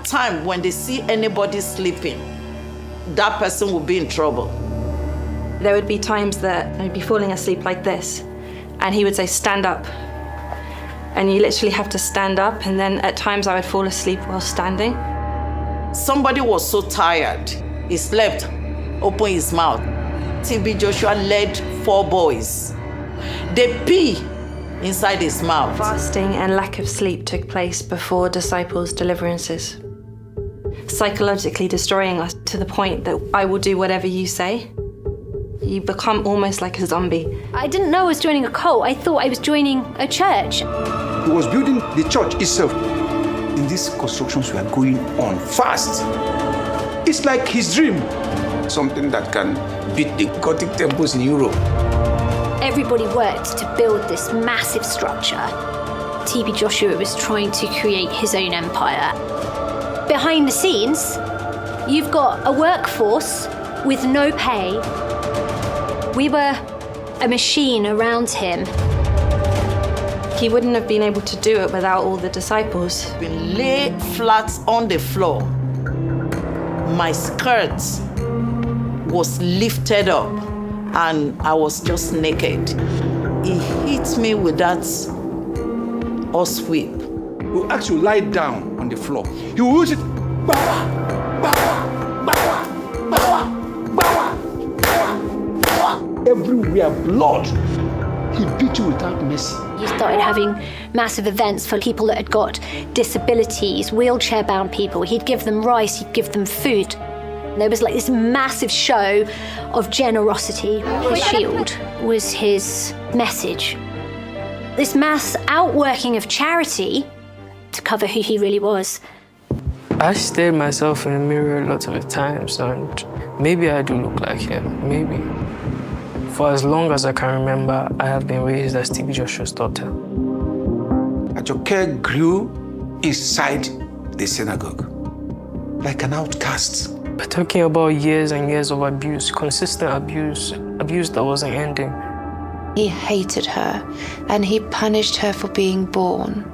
time when they see anybody sleeping, that person will be in trouble. There would be times that I'd be falling asleep like this, and he would say, stand up. And you literally have to stand up, and then at times I would fall asleep while standing. Somebody was so tired, he slept, opened his mouth. TB Joshua led 4 boys. They pee inside his mouth. Fasting and lack of sleep took place before disciples' deliverances, psychologically destroying us to the point that I will do whatever you say. You become almost like a zombie. I didn't know I was joining a cult. I thought I was joining a church. He was building the church itself. In these constructions were going on fast. It's like his dream. Something that can beat the Gothic temples in Europe. Everybody worked to build this massive structure. TB Joshua was trying to create his own empire. Behind the scenes, you've got a workforce with no pay. We were a machine around him. He wouldn't have been able to do it without all the disciples. We lay flat on the floor. My skirt was lifted up and I was just naked. He hit me with that horse whip. He will actually lie down on the floor. He will use it. Everywhere blood. He beat you without mercy. You started having massive events for people that had got disabilities, wheelchair-bound people. He'd give them rice, he'd give them food. There was like this massive show of generosity. His shield was his message. This mass outworking of charity to cover who he really was. I stared myself in the mirror lots of the times, and maybe I do look like him, maybe. For as long as I can remember, I have been raised as TB Joshua's daughter. Ajoke grew inside the synagogue, like an outcast. We're talking about years and years of abuse, consistent abuse, abuse that wasn't ending. He hated her, and he punished her for being born.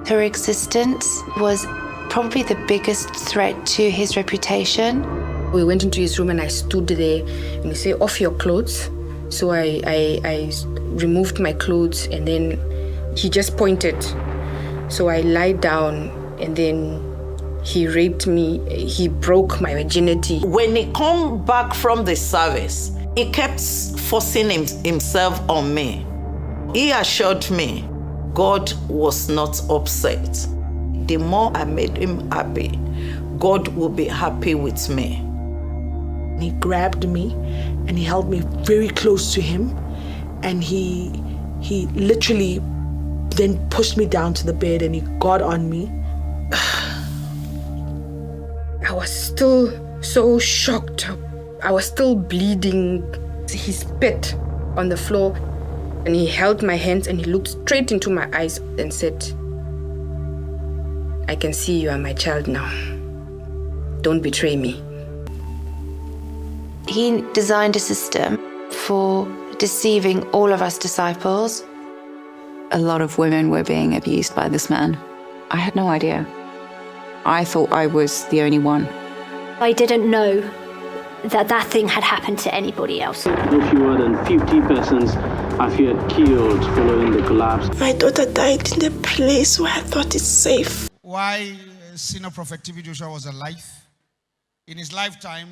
Her existence was probably the biggest threat to his reputation. We went into his room and I stood there and he said, off your clothes. So I removed my clothes and then he just pointed. So I lied down and then he raped me. He broke my virginity. When he come back from the service, he kept forcing himself on me. He assured me God was not upset. The more I made him happy, God will be happy with me. He grabbed me and he held me very close to him, and he literally then pushed me down to the bed and he got on me. I was still so shocked. I was still bleeding. He spit on the floor and he held my hands and he looked straight into my eyes and said, I can see you are my child now. Don't betray me. He designed a system for deceiving all of us disciples. A lot of women were being abused by this man. I had no idea. I thought I was the only one. I didn't know that that thing had happened to anybody else. No fewer than 50 persons are here killed following the collapse. My daughter died in the place where I thought it's safe. Why Senior Prophet TB Joshua was alive? In his lifetime,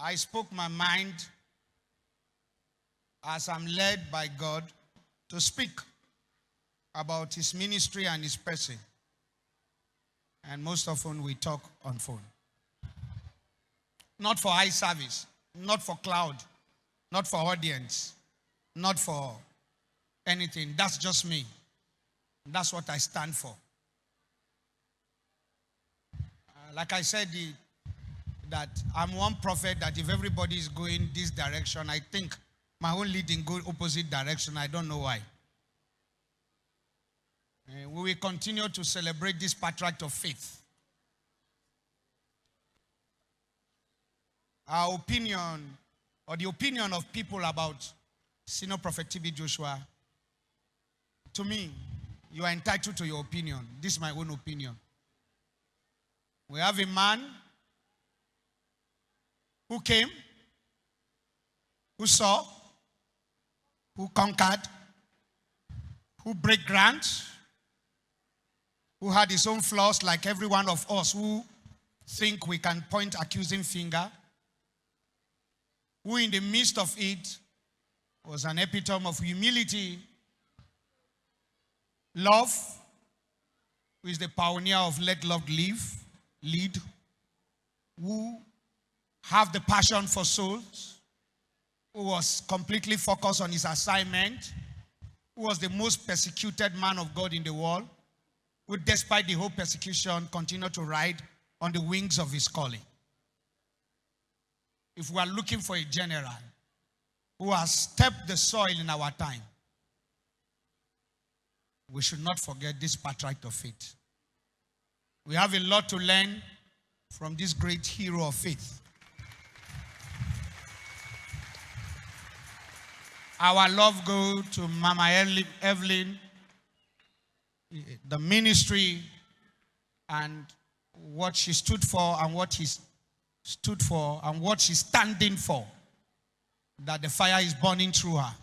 I spoke my mind as I'm led by God to speak about his ministry and his person. And most often we talk on phone. Not for eye service, not for cloud, not for audience, not for anything. That's just me. That's what I stand for. Like I said, that I'm one prophet that if everybody is going this direction, I think my own leading go opposite direction. I don't know why. We will continue to celebrate this patriarch of faith. Our opinion, or the opinion of people about Senior Prophet TB Joshua, to me, you are entitled to your opinion. This is my own opinion. We have a man who came, who saw, who conquered, who break ground, who had his own flaws like every one of us who think we can point accusing finger, who in the midst of it was an epitome of humility, love, who is the pioneer of let love lead, who have the passion for souls, who was completely focused on his assignment, who was the most persecuted man of God in the world, who despite the whole persecution continued to ride on the wings of his calling. If we are looking for a general who has stepped the soil in our time, we should not forget this patriarch of faith. We have a lot to learn from this great hero of faith. Our love goes to Mama Evelyn, the ministry, and what she stood for and what he stood for and what she's standing for, that the fire is burning through her.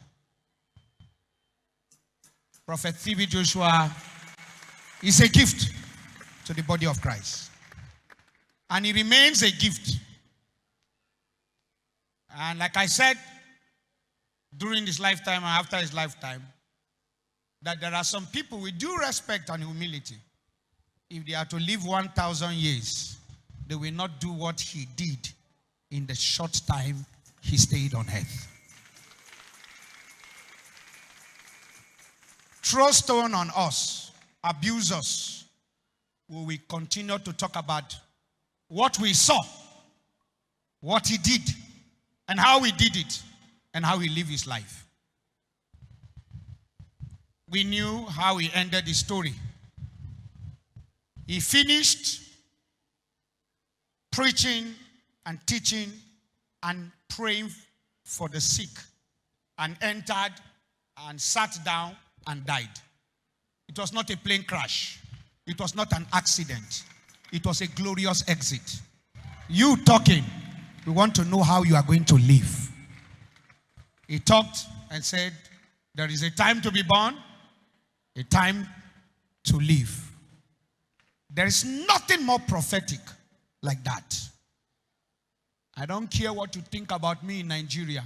Prophet TB Joshua is a gift to the body of Christ. And he remains a gift. And like I said, during his lifetime and after his lifetime, that there are some people with due respect and humility. If they are to live 1,000 years, they will not do what he did in the short time he stayed on earth. Throw stone on us, abuse us, will we continue to talk about what we saw, what he did, and how he did it, and how he lived his life. We knew how he ended the story. He finished preaching and teaching and praying for the sick, and entered and sat down and died. It was not a plane crash. It was not an accident. It was a glorious exit. You talking, we want to know how you are going to live. He talked and said, there is a time to be born, a time to live. There is nothing more prophetic like that. I don't care what you think about me in Nigeria.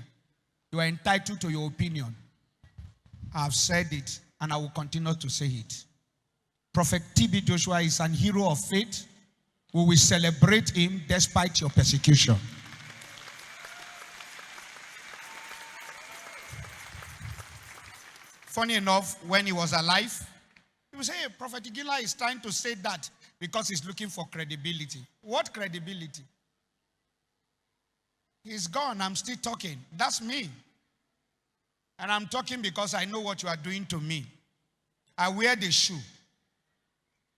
You are entitled to your opinion. I have said it and I will continue to say it. Prophet TB Joshua is an hero of faith. We will celebrate him despite your persecution. Funny enough, when he was alive, people say, hey, Prophet Iginla is trying to say that because he's looking for credibility. What credibility? He's gone, I'm still talking. That's me. And I'm talking because I know what you are doing to me. I wear the shoe.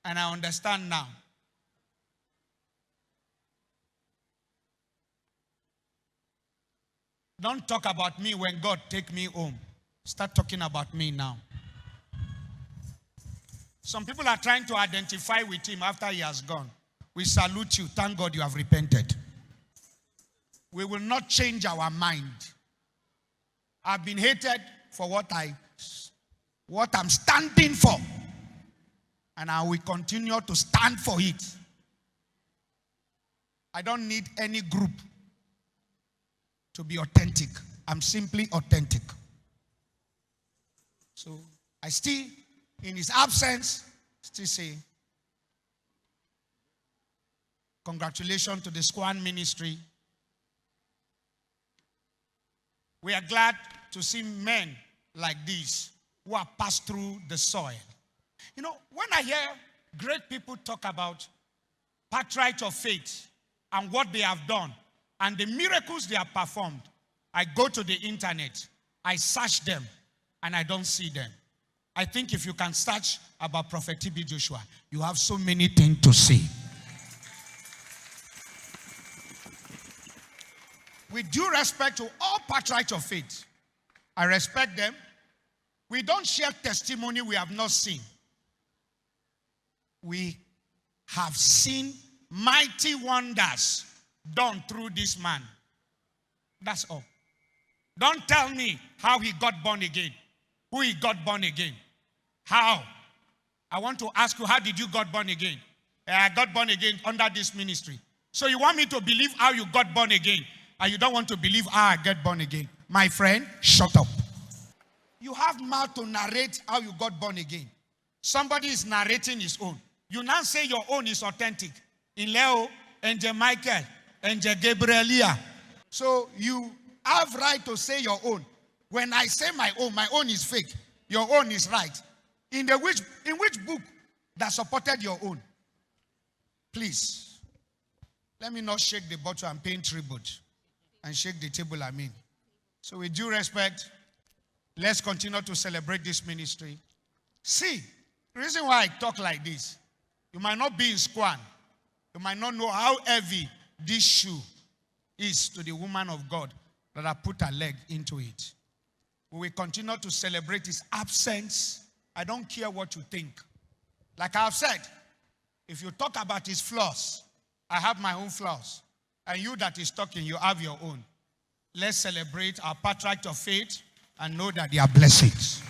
And I understand now. Don't talk about me when God take me home. Start talking about me now. Some people are trying to identify with him after he has gone. We salute you. Thank God you have repented. We will not change our mind. I've been hated for what I'm standing for. And I will continue to stand for it. I don't need any group to be authentic. I'm simply authentic. So I still, in his absence, still say, congratulations to the Squan ministry. We are glad to see men like these who have passed through the soil. You know, when I hear great people talk about patriarchs of faith and what they have done and the miracles they have performed, I go to the internet, I search them, and I don't see them. I think if you can search about Prophet TB Joshua, you have so many things to see. With due respect to all patriarchs of faith, I respect them. We don't share testimony we have not seen. We have seen mighty wonders done through this man. That's all. Don't tell me how he got born again, who he got born again. How? I want to ask you, how did you got born again? I got born again under this ministry. So you want me to believe how you got born again, and you don't want to believe how I get born again. My friend, shut up. You have mouth to narrate how you got born again. Somebody is narrating his own. You now say your own is authentic. In Leo, Angel Michael, Angel Gabrielia. So you have right to say your own. When I say my own is fake. Your own is right. In which book that supported your own? Please, let me not shake the bottle. I'm paying tribute. And shake the table, I mean. So with due respect, let's continue to celebrate this ministry. See, the reason why I talk like this, you might not be in Squan. You might not know how heavy this shoe is to the woman of God that I put her leg into it. We will continue to celebrate his absence. I don't care what you think. Like I've said, if you talk about his flaws, I have my own flaws. And you that is talking, you have your own. Let's celebrate our patriarch of faith and know that they are blessings.